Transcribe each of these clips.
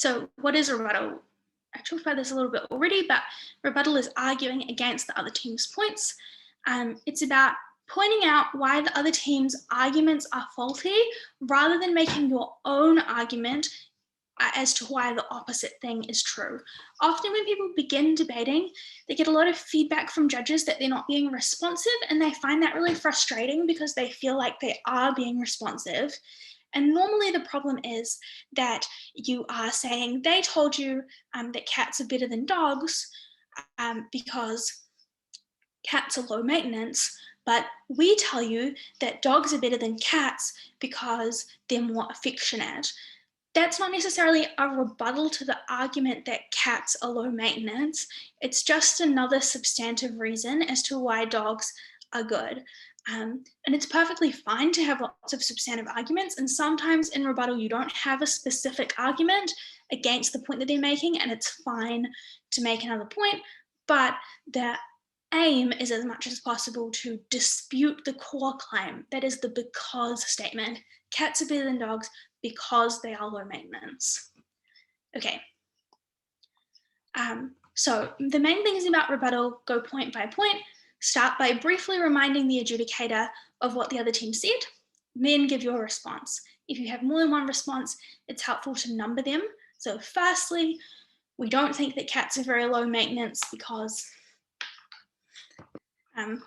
So what is a rebuttal? I talked about this a little bit already, but rebuttal is arguing against the other team's points. It's about pointing out why the other team's arguments are faulty rather than making your own argument as to why the opposite thing is true. Often when people begin debating, they get a lot of feedback from judges that they're not being responsive, and they find that really frustrating because they feel like they are being responsive. And normally the problem is that you are saying they told you that cats are better than dogs because cats are low maintenance, but we tell you that dogs are better than cats because they're more affectionate. That's not necessarily a rebuttal to the argument that cats are low maintenance. It's just another substantive reason as to why dogs are good. And it's perfectly fine to have lots of substantive arguments. And sometimes in rebuttal, you don't have a specific argument against the point that they're making, and it's fine to make another point. But the aim is as much as possible to dispute the core claim. That is the because statement. Cats are better than dogs because they are low maintenance. Okay. So the main things about rebuttal go point by point. Start by briefly reminding the adjudicator of what the other team said, then give your response. If you have more than one response, it's helpful to number them. So firstly, we don't think that cats are very low maintenance because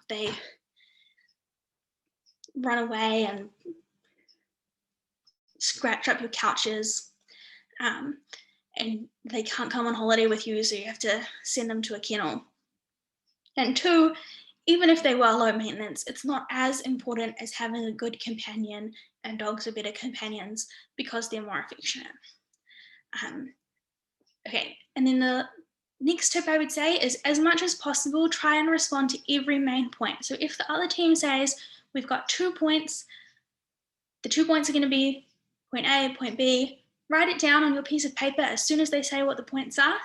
they run away and scratch up your couches, and they can't come on holiday with you, so you have to send them to a kennel. And two, even if they were low maintenance, it's not as important as having a good companion, and dogs are better companions because they're more affectionate. Okay, and then the next tip I would say is, as much as possible, try and respond to every main point. So if the other team says, we've got 2 points, the 2 points are going to be point A, point B, write it down on your piece of paper as soon as they say what the points are.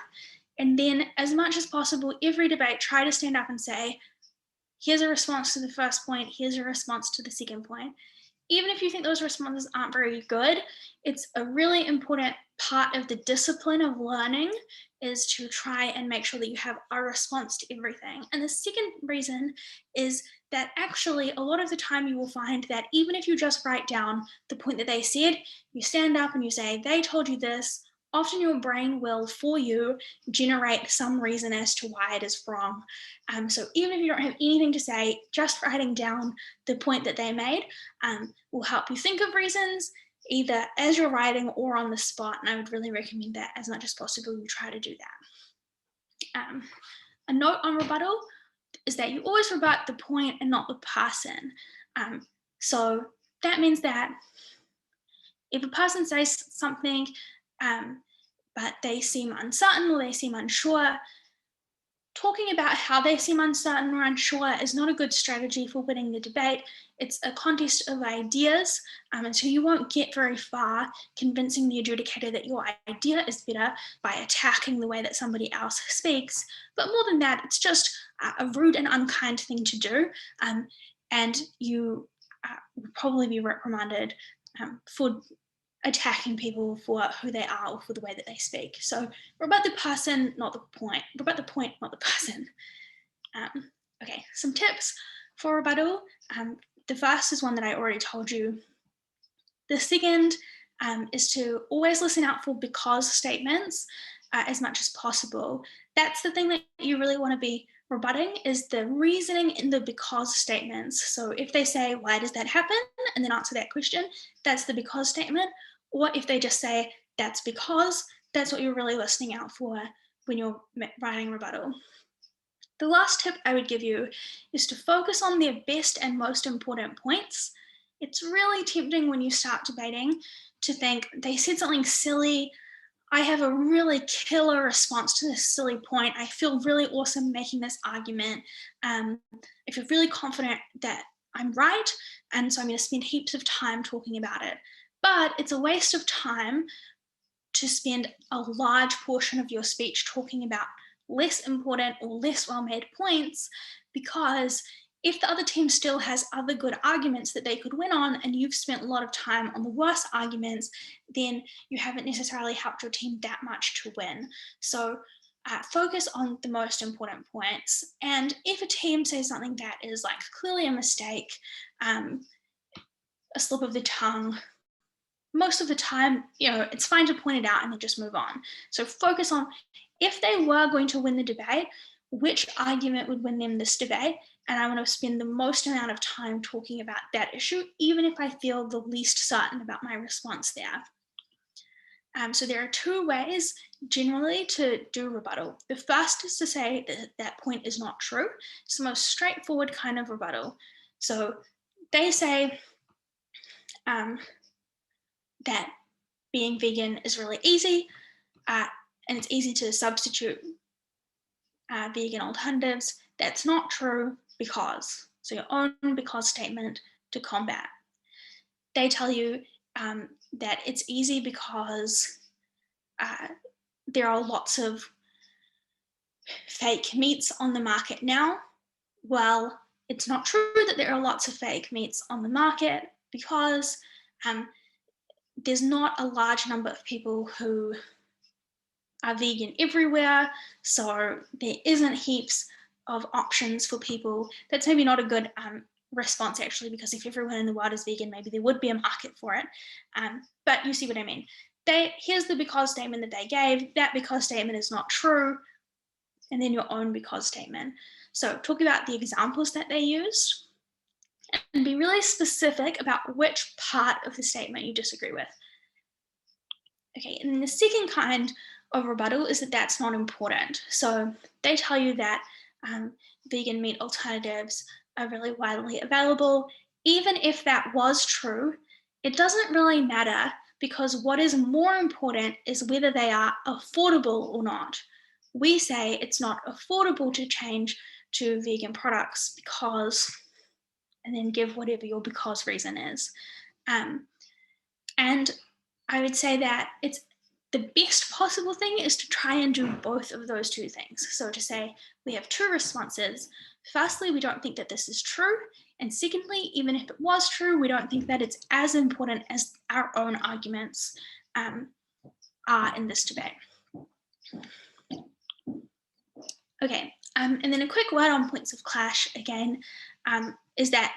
And then as much as possible, every debate, try to stand up and say, here's a response to the first point, here's a response to the second point. Even if you think those responses aren't very good, it's a really important part of the discipline of learning is to try and make sure that you have a response to everything. And the second reason is that actually a lot of the time you will find that even if you just write down the point that they said, you stand up and you say, they told you this, often your brain will, for you, generate some reason as to why it is wrong. So even if you don't have anything to say, just writing down the point that they made will help you think of reasons, either as you're writing or on the spot. And I would really recommend that as much as possible, you try to do that. A note on rebuttal is that you always rebut the point and not the person. So that means that if a person says something, but they seem uncertain or they seem unsure, talking about how they seem uncertain or unsure is not a good strategy for winning the debate. It's a contest of ideas, and so you won't get very far convincing the adjudicator that your idea is better by attacking the way that somebody else speaks. But more than that, it's just a rude and unkind thing to do, and you would probably be reprimanded for attacking people for who they are or for the way that they speak. So rebut the person, not the point. Rebut the point, not the person. Okay, some tips for rebuttal. The first is one that I already told you. The second is to always listen out for because statements as much as possible. That's the thing that you really want to be rebutting, is the reasoning in the because statements. So if they say, why does that happen? And then answer that question, that's the because statement. Or if they just say, that's because, that's what you're really listening out for when you're writing rebuttal. The last tip I would give you is to focus on their best and most important points. It's really tempting when you start debating to think, they said something silly, I have a really killer response to this silly point, I feel really awesome making this argument, I feel really confident that I'm right, and so I'm going to spend heaps of time talking about it. But it's a waste of time to spend a large portion of your speech talking about less important or less well-made points, because If the other team still has other good arguments that they could win on, and you've spent a lot of time on the worst arguments, then you haven't necessarily helped your team that much to win. So focus on the most important points. And if a team says something that is like clearly a mistake, a slip of the tongue, most of the time, it's fine to point it out and then just move on. So focus on, if they were going to win the debate, which argument would win them this debate? And I want to spend the most amount of time talking about that issue, even if I feel the least certain about my response there. So there are two ways generally to do rebuttal. The first is to say that that point is not true. It's the most straightforward kind of rebuttal. So they say that being vegan is really easy, and it's easy to substitute vegan alternatives. That's not true because. So your own because statement to combat. They tell you that it's easy because there are lots of fake meats on the market now. Well, it's not true that there are lots of fake meats on the market because there's not a large number of people who are vegan everywhere, so there isn't heaps of options for people. That's maybe not a good response actually, because if everyone in the world is vegan, maybe there would be a market for it. But you see what I mean. Here's the because statement that they gave. That because statement is not true. And then your own because statement. So talk about the examples that they used and be really specific about which part of the statement you disagree with. Okay, and then the second kind of rebuttal is that that's not important. So they tell you that vegan meat alternatives are really widely available. Even if that was true, it doesn't really matter, because what is more important is whether they are affordable or not. We say it's not affordable to change to vegan products because, and then give whatever your because reason is. And I would say that it's the best possible thing is to try and do both of those two things. So to say, we have two responses. Firstly, we don't think that this is true. And secondly, even if it was true, we don't think that it's as important as our own arguments are in this debate. Okay, and then a quick word on points of clash again, is that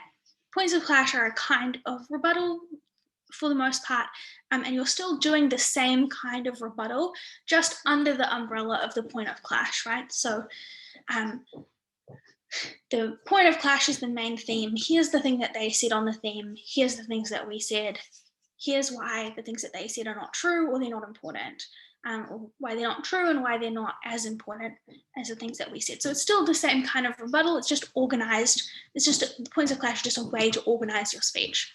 points of clash are a kind of rebuttal for the most part, and you're still doing the same kind of rebuttal, just under the umbrella of the point of clash, right? So the point of clash is the main theme. Here's the thing that they said on the theme. Here's the things that we said. Here's why the things that they said are not true or they're not important, or why they're not true and why they're not as important as the things that we said. So it's still the same kind of rebuttal. It's just organized. It's just points of clash, just a way to organize your speech.